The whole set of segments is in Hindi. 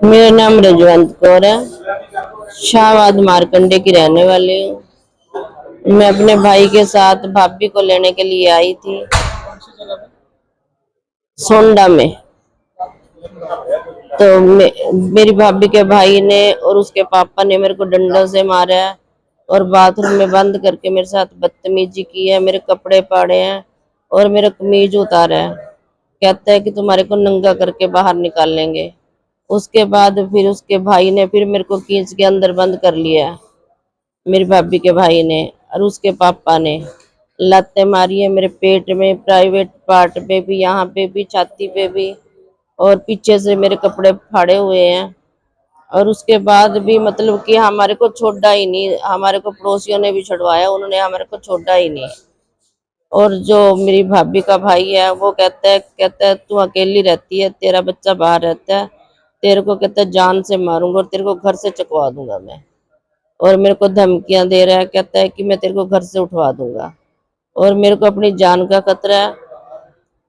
मेरा नाम रजवंत कौर है। शाहबाद मारकंडे की रहने वाली हूँ। मैं अपने भाई के साथ भाभी को लेने के लिए आई थी सोंडा में। तो मेरी भाभी के भाई ने और उसके पापा ने मेरे को डंडों से मारा है और बाथरूम में बंद करके मेरे साथ बदतमीजी की है। मेरे कपड़े फाड़े हैं और मेरा कमीज उतारा है। कहता है कि तुम्हारे को नंगा करके बाहर निकाल लेंगे। उसके बाद फिर उसके भाई ने फिर मेरे को खींच के अंदर बंद कर लिया। मेरी भाभी के भाई ने और उसके पापा ने लातें मारी है मेरे पेट में, प्राइवेट पार्ट पे भी, यहाँ पे भी, छाती पे भी, और पीछे से मेरे कपड़े फाड़े हुए हैं। और उसके बाद भी मतलब कि हमारे को छोड़ा ही नहीं। हमारे को पड़ोसियों ने भी छुड़वाया, उन्होंने हमारे को छोड़ा ही नहीं। और जो मेरी भाभी का भाई है वो कहता है तू अकेली रहती है, तेरा बच्चा बाहर रहता है, तेरे को कहता है जान से मारूंगा और तेरे को घर से चकवा दूंगा मैं। और मेरे को धमकियां दे रहा है, कहता है कि मैं तेरे को घर से उठवा दूंगा। और मेरे को अपनी जान का खतरा है।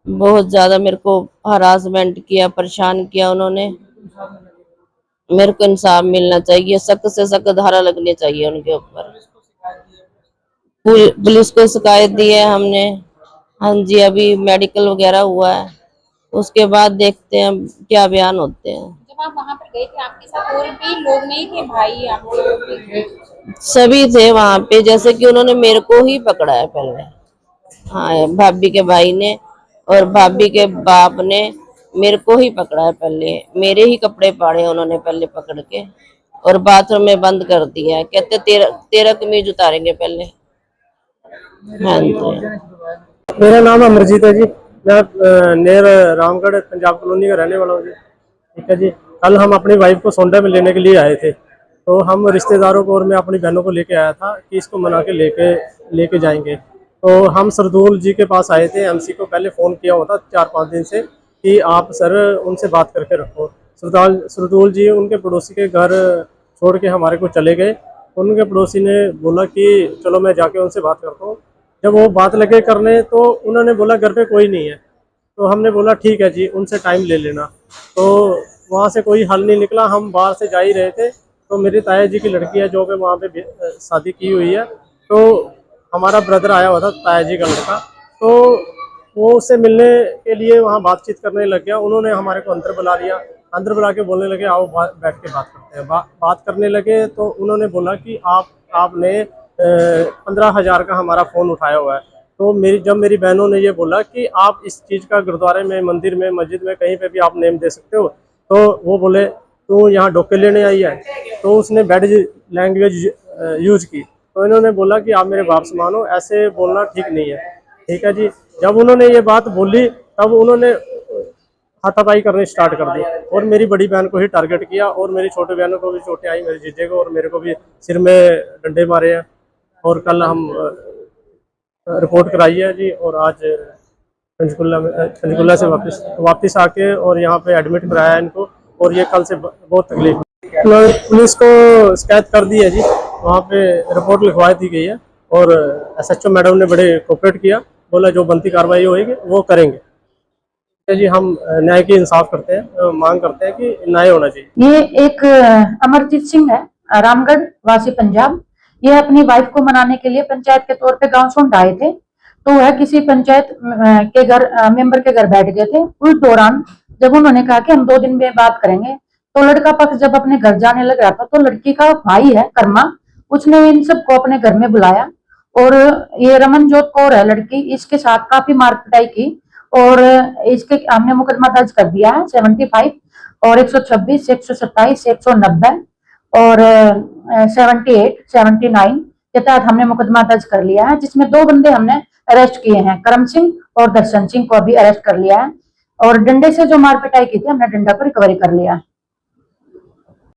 बहुत ज्यादा मेरे को हरासमेंट किया, परेशान किया उन्होंने। मेरे को इंसाफ मिलना चाहिए, सख्त से सख्त धारा लगनी चाहिए उनके ऊपर। पुलिस को शिकायत दी है हमने। हाँ जी, अभी मेडिकल वगैरह हुआ है, उसके बाद देखते हैं क्या बयान होते हैं। जब आप वहां पर गए थे आपके साथ और भी लोग नहीं थे, भाई आपके? सभी थे वहां पे, जैसे कि उन्होंने मेरे को ही पकड़ा है पहले। हाँ, भाभी के भाई ने और भाभी के बाप ने मेरे को ही पकड़ा है पहले। मेरे ही कपड़े फाड़े उन्होंने पहले पकड़ के और बाथरूम में बंद कर दिया है। कहते तेरा तेरा कमीज उतारेंगे पहले। हाँ जी। मेरा नाम अमरजीत है जी। मैं नेर रामगढ़ पंजाब कॉलोनी का रहने वाला हूँ जी। ठीक है जी। कल हम अपनी वाइफ को सोंडा में लेने के लिए आए थे, तो हम रिश्तेदारों को और मैं अपनी बहनों को लेके आया था कि इसको मना के लेके जाएंगे। तो हम सरदूल जी के पास आए थे। एमसी को पहले फ़ोन किया हुआ था 4-5 दिन से कि आप सर उनसे बात करके रखो। सरदूल जी उनके पड़ोसी के घर छोड़ के हमारे को चले गए। उनके पड़ोसी ने बोला कि चलो मैं जाके उनसे बात करता हूँ। जब वो बात लगे करने तो उन्होंने बोला घर पे कोई नहीं है। तो हमने बोला ठीक है जी, उनसे टाइम ले लेना। तो वहाँ से कोई हल नहीं निकला। हम बाहर से जा ही रहे थे तो मेरी ताया जी की लड़की है जो कि वहाँ पे शादी की हुई है। तो हमारा ब्रदर आया हुआ था, ताया जी का लड़का। तो वो उससे मिलने के लिए वहाँ बातचीत करने लग गया। उन्होंने हमारे को अंदर बुला लिया। अंदर बुला के बोलने लगे आओ बैठ के बात करते हैं। बात करने लगे तो उन्होंने बोला कि आपने 15,000 का हमारा फ़ोन उठाया हुआ है। तो जब मेरी बहनों ने ये बोला कि आप इस चीज़ का गुरुद्वारे में, मंदिर में, मस्जिद में कहीं पे भी आप नेम दे सकते हो, तो वो बोले तू यहाँ डोके लेने आई है। तो उसने बैड लैंग्वेज यूज की। तो इन्होंने बोला कि आप मेरे बाप से मानो, ऐसे बोलना ठीक नहीं है। ठीक है जी। जब उन्होंने ये बात बोली तब उन्होंने हाथापाई करने स्टार्ट कर दी और मेरी बड़ी बहन को ही टारगेट किया और मेरी छोटी बहनों को भी चोटें आई, मेरे जीजे को और मेरे को भी सिर में डंडे मारे हैं। और कल हम रिपोर्ट कराई है जी और आज पंचकुला से वापस आके और यहाँ पे एडमिट कराया है इनको। और ये कल से बहुत तकलीफ पुलिस को शिकायत कर दी है जी। वहाँ पे रिपोर्ट लिखवा दी गई है और SHO मैडम ने बड़े कोऑपरेट किया, बोला जो बनती कार्रवाई होगी वो करेंगे जी। हम न्याय की इंसाफ करते हैं, मांग करते हैं कि न्याय होना चाहिए। ये एक अमरजीत सिंह है, रामगढ़ वासी पंजाब। ये अपनी वाइफ को मनाने के लिए पंचायत के तौर पे गांव सोंड आए थे। तो वह किसी पंचायत के घर मेंबर के घर बैठ गए थे। उस दौरान जब उन्होंने कहा कि हम 2 दिन में बात करेंगे, तो लड़का पक्ष जब अपने घर जाने लग रहा था तो लड़की का भाई है कर्मा, उसने इन सबको अपने घर में बुलाया और ये रमनजोत कौर है लड़की, इसके साथ काफी मारपिटाई की और इसके हमने मुकदमा दर्ज कर दिया है 75 और 126, 127, 190 और 78, 79 के तहत हमने मुकदमा दर्ज कर लिया है, जिसमें 2 बंदे हमने अरेस्ट किए हैं, करम सिंह और दर्शन सिंह को अभी अरेस्ट कर लिया है। और डंडे से जो मारपिटाई की थी हमने डंडा को रिकवरी कर लिया है।